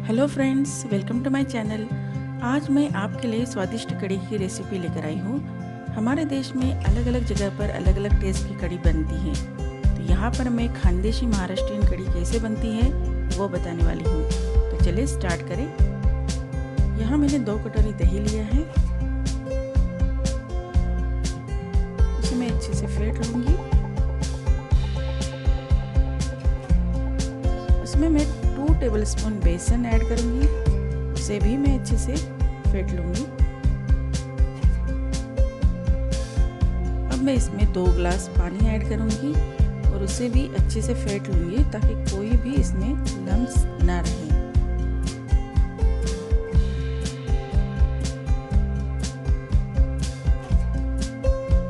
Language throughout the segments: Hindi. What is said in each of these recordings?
Hello friends, welcome to my channel. आज मैं आपके लिए स्वादिष्ट कढ़ी की रेसिपी लेकर आई हूँ। हमारे देश में अलग अलग जगह पर अलग अलग टेस्ट की कढ़ी बनती है, तो यहाँ पर मैं खानदेशी महाराष्ट्रियन कढ़ी कैसे बनती है वो बताने वाली हूँ। तो चलिए स्टार्ट करें। यहाँ मैंने 2 कटोरी दही लिया है, उसे मैं अच्छे से फेंट लूँगी। उसमें मैं 2 टेबलस्पून बेसन ऐड करूँगी, उसे भी मैं अच्छे से फेंट लूँगी। अब मैं इसमें 2 गिलास पानी ऐड करूँगी और उसे भी अच्छे से फेंट लूँगी ताकि कोई भी इसमें लम्स ना रहे।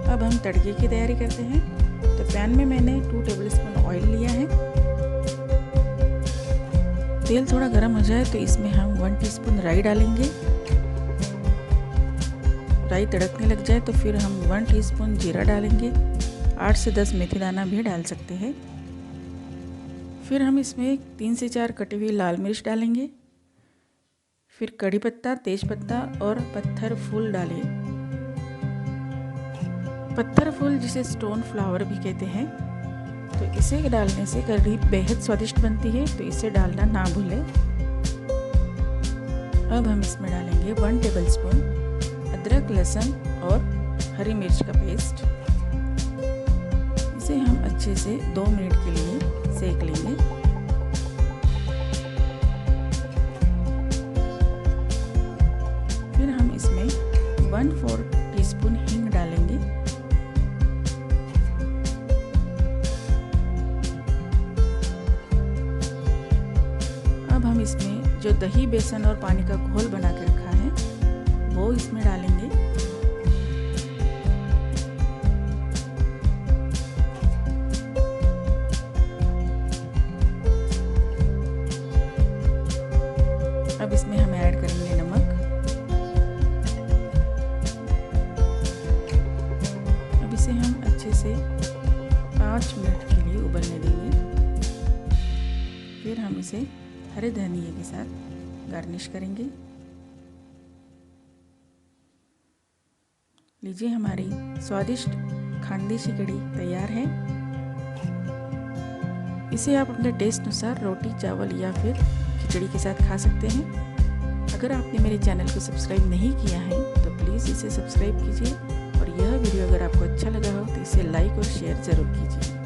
अब हम तड़के की तैयारी करते हैं। तो पैन में मैंने 2 टेबलस्पून ऑयल लिया है। तेल थोड़ा गर्म हो जाए तो इसमें हम 1 टीस्पून राई डालेंगे। राई तड़कने लग जाए तो फिर हम 1 टीस्पून जीरा डालेंगे। 8 से 10 मेथी दाना भी डाल सकते हैं। फिर हम इसमें 3 से 4 कटी हुई लाल मिर्च डालेंगे। फिर कड़ी पत्ता, तेज पत्ता और पत्थर फूल डालें। पत्थर फूल जिसे स्टोन फ्लावर भी कहते हैं, तो इसे डालने से कढ़ी बेहद स्वादिष्ट बनती है, तो इसे डालना ना भूलें। अब हम इसमें डालेंगे 1 टेबलस्पून अदरक, लहसुन और हरी मिर्च का पेस्ट। इसे हम अच्छे से 2 मिनट के लिए सेक लेंगे। फिर हम इसमें 1/4 टीस्पून हींग डालेंगे। अब हम इसमें जो दही, बेसन और पानी का घोल बना के रखा है वो इसमें डालेंगे। अब इसमें हम ऐड करेंगे नमक। अब इसे हम अच्छे से 5 मिनट के लिए उबलने देंगे। फिर हम इसे हरे धनिया के साथ गार्निश करेंगे। लीजिए, हमारी स्वादिष्ट खानदेशी कढ़ी तैयार है। इसे आप अपने टेस्ट अनुसार रोटी, चावल या फिर खिचड़ी के साथ खा सकते हैं। अगर आपने मेरे चैनल को सब्सक्राइब नहीं किया है तो प्लीज़ इसे सब्सक्राइब कीजिए, और यह वीडियो अगर आपको अच्छा लगा हो तो इसे लाइक और शेयर ज़रूर कीजिए।